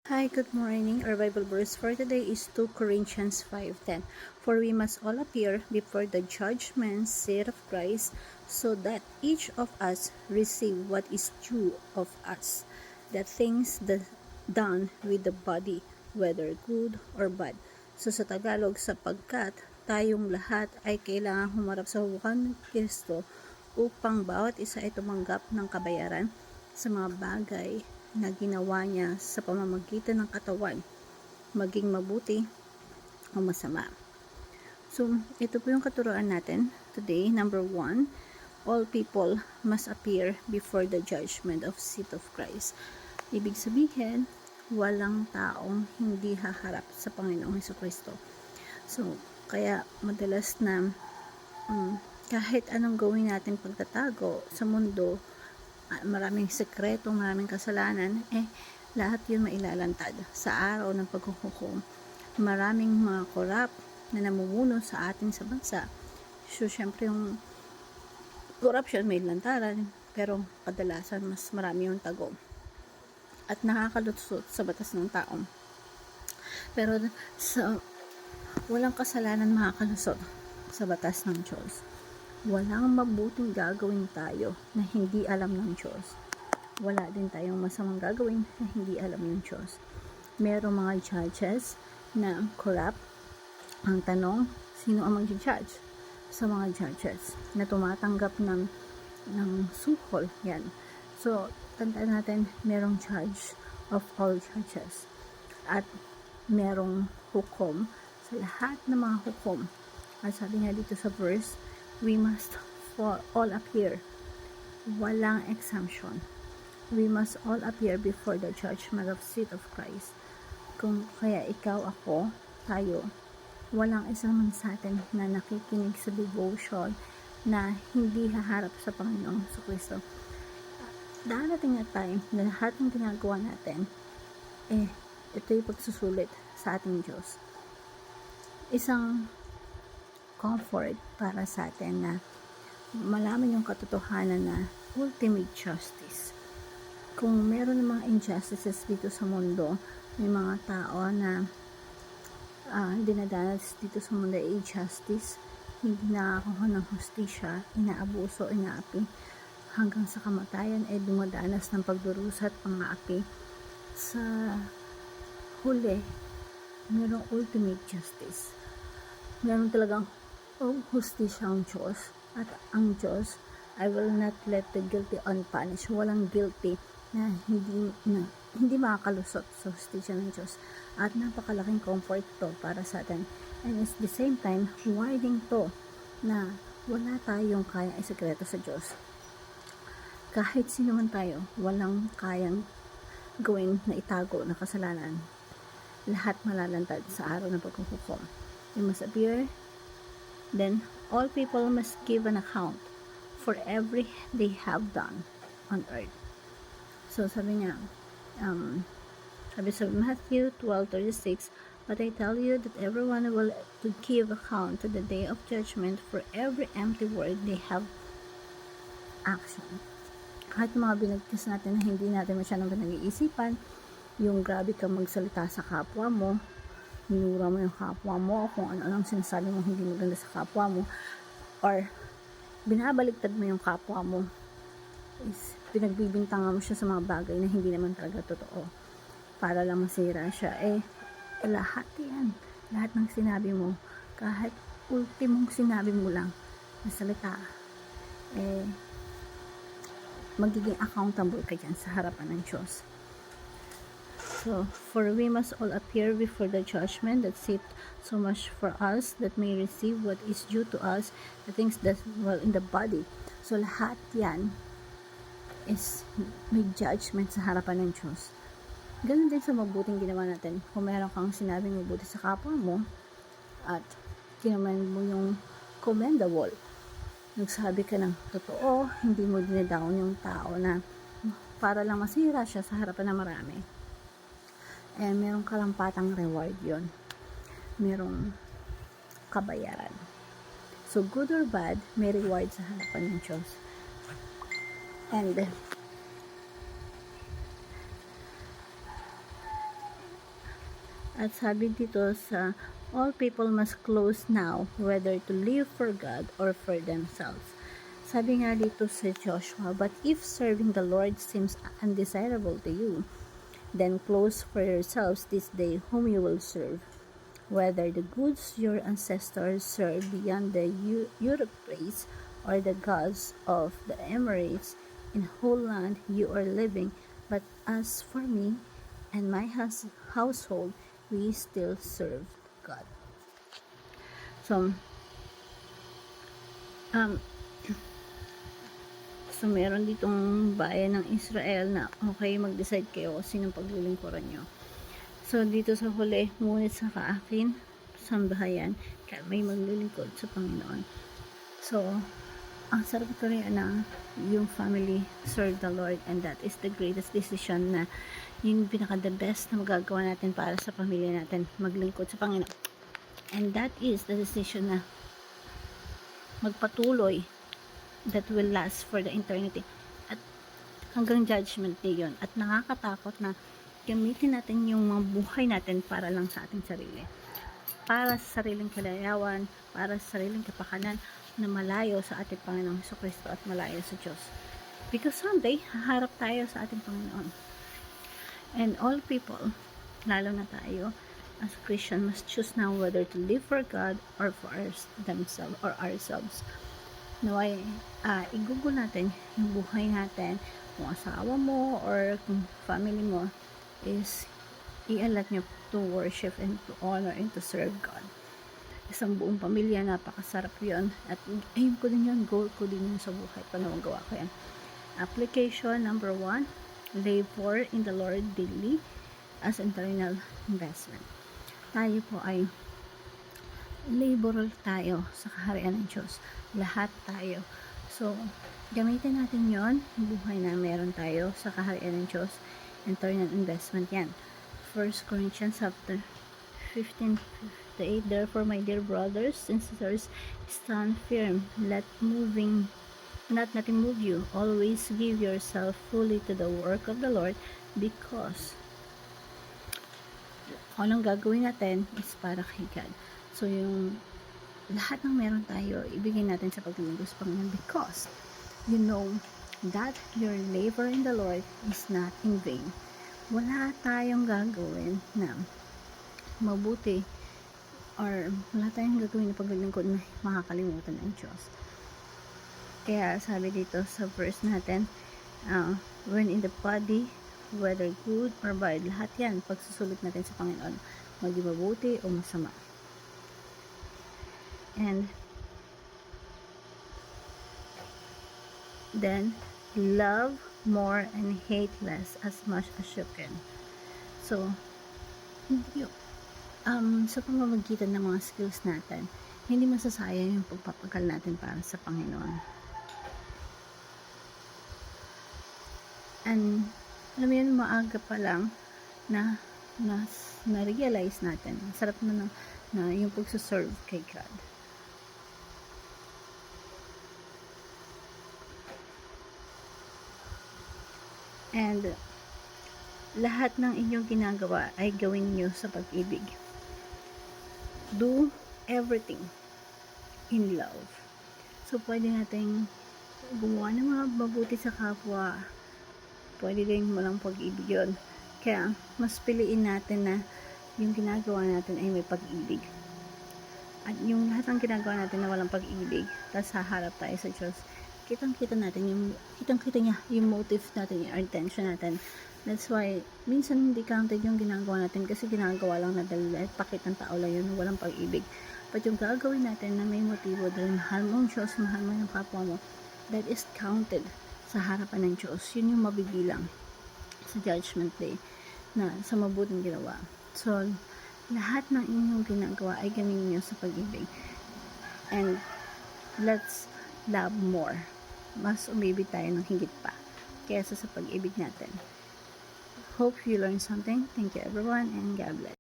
Hi, good morning. Our Bible verse for today is 2 Corinthians 5:10. For we must all appear before the judgment seat of Christ, so that each of us receive what is due of us, the things done with the body, whether good or bad. So sa Tagalog, sapagkat tayong lahat ay kailangang humarap sa hukuman ng Kristo upang bawat isa ay tumanggap ng kabayaran sa mga bagay na ginawa niya sa pamamagitan ng katawan, maging mabuti o masama. So, ito po yung katuruan natin today. Number 1, all people must appear before the judgment of seat of Christ. Ibig sabihin, walang taong hindi haharap sa Panginoong Hesukristo. So, kaya madalas na kahit anong gawin natin pagtatago sa mundo, maraming sekreto, maraming kasalanan, lahat yun mailalantad sa araw ng paghuhukom. Maraming mga korap na namumuno sa atin sa bansa. So, syempre yung corruption may lantaran, pero kadalasan mas marami yung tago at nakakalusot sa batas ng tao. Pero sa walang kasalanan makakalusot sa batas ng Diyos. Walang mabuting gagawin tayo na hindi alam ng Diyos. Wala din tayong masamang gagawin na hindi alam ng Diyos. Merong mga judges na corrupt. Ang tanong, sino ang mag-judge sa mga judges na tumatanggap ng suhol? Yan. So, tandaan natin, merong judge of all judges. At merong hukom sa lahat ng mga hukom. At sabi nga dito sa verse, we must all appear. Walang exemption. We must all appear before the judgment of seat of Christ. Kung kaya ikaw, ako, tayo, walang isa man sa atin na nakikinig sa devotion na hindi haharap sa Panginoong Jesucristo. Darating na time na lahat ng ginagawa natin, ito'y pagsusulit sa ating Diyos. Isang comfort para sa atin na malaman yung katotohanan na ultimate justice. Kung meron ng mga injustices dito sa mundo, may mga tao na dinadanas dito sa mundo ay injustice, hindi nakakakuha ng hustisya, inaabuso, inaapi, hanggang sa kamatayan ay dumadanas ng pagdurusa at pang-aapi. Sa huli, merong ultimate justice. Meron talagang hustisya ang Diyos, at ang Diyos, I will not let the guilty unpunished. Walang guilty na hindi makakalusot sa hustisya ng Diyos. At napakalaking comfort to para sa atin. And at the same time, warning to na wala tayong kayang isekreto sa Diyos. Kahit sino man tayo, walang kayang gawin na itago na kasalanan. Lahat malalantad sa araw ng paghuhukom. We must appear, then all people must give an account for every they have done on earth. So sabi niya, sabi sa Matthew 12:36, but I tell you that everyone will to give account to the day of judgment for every empty word they have action. Kahit mga binagtis natin na hindi natin masyadong pinag-iisipan, yung grabe kang magsalita sa kapwa mo, minura mo yung kapwa mo, kung ano-anong sinasabi mo hindi maganda sa kapwa mo, or binabaliktad mo yung kapwa mo, is pinagbibintangan mo siya sa mga bagay na hindi naman talaga totoo para lang masira siya. Lahat yan, lahat ng sinabi mo, kahit ultimong sinabi mo lang na salita, magiging accountable ka dyan sa harapan ng Diyos. So, for we must all appear before the judgment that sit so much for us, that may receive what is due to us, the things that well in the body. So, lahat yan is may judgment sa harapan ng Diyos. Ganun din sa mabuting ginawa natin. Kung meron kang sinabing mabuti sa kapwa mo, at kinaman mo yung commendable, nagsabi ka ng totoo, hindi mo dinadown yung tao na para lang masira siya sa harapan ng marami, merong karampatang reward yon, merong kabayaran. So good or bad, may reward sa harapan ng Diyos. And At sabi dito sa all people must close now, whether to live for God or for themselves. Sabi nga dito sa Joshua, but if serving the Lord seems undesirable to you, then close for yourselves this day whom you will serve, whether the goods your ancestors served beyond the Euphrates or the gods of the Emirates in whole land you are living. But as for me and my household, we still serve God. So, um, so meron ditong bayan ng Israel na okay, mag-decide kayo kung sinong paglilingkuran nyo. So, dito sa huli, ngunit sa kaakin, sambahayan, may maglilingkod sa Panginoon. So, ang sarap ito rin na yung family serve the Lord, and that is the greatest decision na yung pinaka the best na magagawa natin para sa pamilya natin, maglingkod sa Panginoon. And that is the decision na magpatuloy that will last for the eternity at hanggang judgment day yun. At nakakatakot na gamitin natin yung mga buhay natin para lang sa ating sarili, para sa sariling kalayawan, para sa sariling kapakanan na malayo sa ating Panginoong Jesucristo at malayo sa Diyos, because someday haharap tayo sa ating Panginoon. And all people, lalo na tayo as a Christian, must choose now whether to live for God or for themselves or ourselves. Naway, igugol natin yung buhay natin, kung asawa mo or kung family mo, is ialat nyo to worship and to honor and to serve God. Isang buong pamilya, napakasarap yun. At aim ko din yun, goal ko din yun sa buhay pag magawa ko yan. Application number 1, labor in the Lord daily as eternal investment. Tayo po ay laborer tayo sa kaharian ng Diyos. Lahat tayo. So, gamitin natin yon, buhay na meron tayo sa kaharian ng Diyos. Eternal investment yan. 1 Corinthians chapter 15:58, therefore my dear brothers and sisters, stand firm, let nothing move you, always give yourself fully to the work of the Lord, because anong gagawin natin is para kay God. So yung lahat ng meron tayo, ibigay natin sa paglilingkod sa Panginoon, because you know that your labor in the Lord is not in vain. Wala tayong gagawin na mabuti, or wala tayong gagawin na paglilingkod na makakalimutan ng Diyos. Kaya sabi dito sa verse natin, when in the body, whether good or bad, lahat yan pagsusulit natin sa Panginoon, maging mabuti o masama. And then love more and hate less as much as you can. So sa pamamagitan ng mga skills natin, hindi masasayang yung pagpapagal natin para sa Panginoon. And alam mo yun, maaga pa lang na-realize natin, sarap na yung pagsuserve kay God. And lahat ng inyong ginagawa ay gawin nyo sa pag-ibig. Do everything in love. So, pwede nating gumawa ng mga mabuti sa kapwa. Pwede din walang pag-ibig yun. Kaya, mas piliin natin na yung ginagawa natin ay may pag-ibig. At yung lahat ng ginagawa natin na walang pag-ibig, tapos haharap tayo sa Diyos, kitang-kita niya yung motive natin, yung intention natin. That's why, minsan hindi counted yung ginagawa natin kasi ginagawa lang na dahil pakit ng tao lang yun, walang pag-ibig. But yung gagawin natin na may motibo dahil mahal mo ang Diyos, mahal mo yung kapwa mo, that is counted sa harapan ng Diyos. Yun yung mabibilang sa judgment day na sa mabuting ginawa. So, lahat ng inyong ginagawa ay gawin niyo sa pag-ibig. And let's love more. Mas umibig tayo ng higit pa kaysa sa pag-ibig natin. Hope you learned something. Thank you everyone, and God bless.